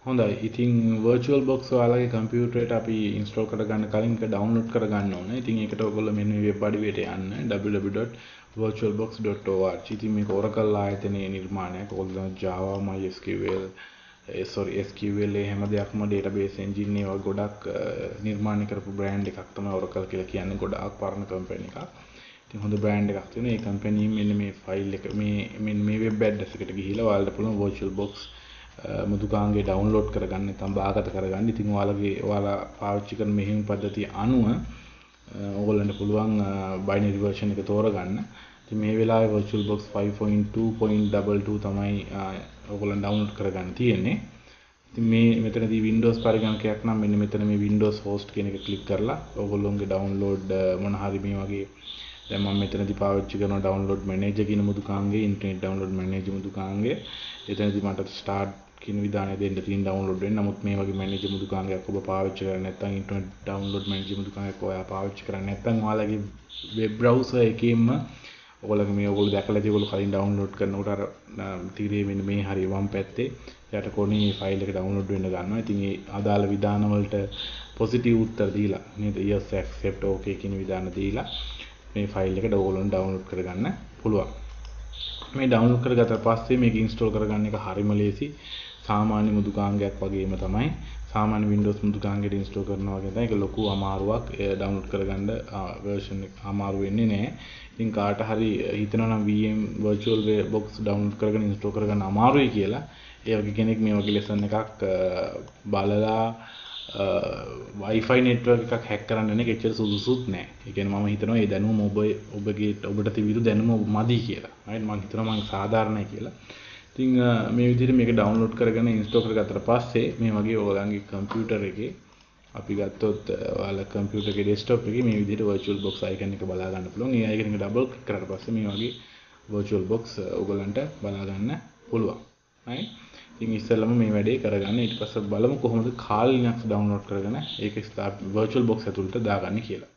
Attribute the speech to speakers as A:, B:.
A: හොඳයි. ඉතින් virtual box ඔයාලගේ කම්පියුටරේට අපි ඉන්ස්ටෝල් කරගන්න කලින් ඒක ඩවුන්ලෝඩ් කරගන්න ඕනේ. ඉතින් ඒකට ඔයගොල්ලෝ මෙන්න මේ වෙබ් අඩවියට යන්න www.virtualbox.org. ඉතින් මේක Oracle ආයතනයේ නිර්මාණයක්. ඔයගොල්ලෝ Java, MySQL, SQL හැම දෙයක්ම database engine ඒවා ගොඩක් නිර්මාණය කරපු බ්‍රෑන්ඩ් එකක් තමයි Oracle කියලා කියන්නේ. ගොඩාක් පරණ කම්පැනි එකක්. ඉතින් හොඳ බ්‍රෑන්ඩ් එකක් තියෙනවා. මේ කම්පැනි මෙන්න මේ ෆයිල් එක මේ වෙබ් ඇඩ්‍රස් එකට ගිහිල්ලා ඔයාලට පුළුවන් virtualbox මුදුකාංගේ ඩවුන්ලෝඩ් කරගන්න නැත්නම් බාගත කරගන්න. ඉතින් ඔයාලා පාවිච්චි කරන මෙහෙයුම් පද්ධතිය අනුව ඕගොල්ලන්ට පුළුවන් බයිනරි version එක තෝරගන්න. ඉතින් මේ වෙලාවේ virtualbox 5.2.22 තමයි ඕගොල්ලන් ඩවුන්ලෝඩ් කරගන්න තියෙන්නේ. ඉතින් මෙතනදී Windows පරිගණකයක් නම් මෙන්න මෙතන මේ Windows host කියන එක ක්ලික් කරලා ඕගොල්ලොන්ගේ ඩවුන්ලෝඩ් මොන හරි මේ වගේ දැන් මම මෙතනදී පාවිච්චි කරන ඩවුන්ලෝඩ් මැනේජර් කියන මුදුකාංගේ ඉන්ටර්නෙට් ඩවුන්ලෝඩ් මැනේජර් මුදුකාංගේ එතනදී මට ස්ටාර්ට් කියන විධානය දෙන්න තියෙන ඩවුන්ලෝඩ් වෙන්න. නමුත් මේ වගේ මැනේජර් මුදුකාංගයක් ඔබ පාවිච්චි කරන්නේ නැත්නම් ඉන්ටර්නෙට් ඩවුන්ලෝඩ් මැනේජර් මුදුකාංගයක් ඔයා පාවිච්චි කරන්නේ නැත්නම් ඔයාලගේ වෙබ් බ්‍රවුසර් එකේම ඔයගොල්ලෝ දැකලා ඇති ඔයගොල්ලෝ කලින් ඩවුන්ලෝඩ් කරනකොට අර තීරයේ මෙන්න මේ හරිය වම් පැත්තේ යට කොනේ මේ ෆයිල් එක ඩවුන්ලෝඩ් වෙන්න ගන්නවා. ඉතින් ඒ අදාළ විධාන වලට පොසිටිව් උත්තර දීලා නේද yes accept okay කියන විධාන දීලා මේ ෆයිල් එක ඔයගොල්ලෝ ඩවුන්ලෝඩ් කරගන්න පුළුවන්. මේ ඩවුන්ලෝඩ් කරගත්තා පස්සේ මේක ඉන්ස්ටෝල් කරගන්න එක හරිම ලේසි. සාමාන්‍ය මුදුකාංගයක් වගේම තමයි. සාමාන්‍ය Windows මුදුකාංගයට ඉන්ස්ටෝල් කරනවා වගේ තමයි. ඒක ලොකු අමාරුවක් ඩවුන්ලෝඩ් කරගන්න version එක අමාරු වෙන්නේ නැහැ. ඉතින් කාට හරි හිතනවා නම් VM virtual box ඩවුන්ලෝඩ් කරගෙන ඉන්ස්ටෝල් කරගන්න අමාරුයි කියලා ඒ වගේ කෙනෙක් මේ වගේ ලෙසන් එකක් බලලා Wi-Fi network එකක් hack කරන්න යන එක එච්චර සුදුසුත් නෑ. ඒ කියන්නේ මම හිතනවා මේ දැනුම ඔබට තිබිරු දැනුම මදි කියලා. right මම හිතනවා මම සාධාරණයි කියලා. ඉතින් මේ විදිහට මේක ඩවුන්ලෝඩ් කරගෙන ඉන්ස්ටෝල් කරගත්තට පස්සේ මේ වගේ ඔයගලගේ කම්පියුටර් එකේ අපි ගත්තොත් ඔයාලා කම්පියුටර් එකේ ඩෙස්ක්ටොප් එකේ මේ විදිහට virtual box icon එක බලා ගන්න පුළුවන්. ඒ icon එක ඩබල් ක්ලික් කරාට පස්සේ මේ වගේ virtual box ඔයගලන්ට බලා ගන්න පුළුවන්. right ඉතින් ඉස්සෙල්ලම මේ වැඩේ කරගන්න. ඊට පස්සේ බලමු කොහොමද Kali Linux ඩවුන්ලෝඩ් කරගෙන ඒක virtual box ඇතුළට දාගන්නේ කියලා.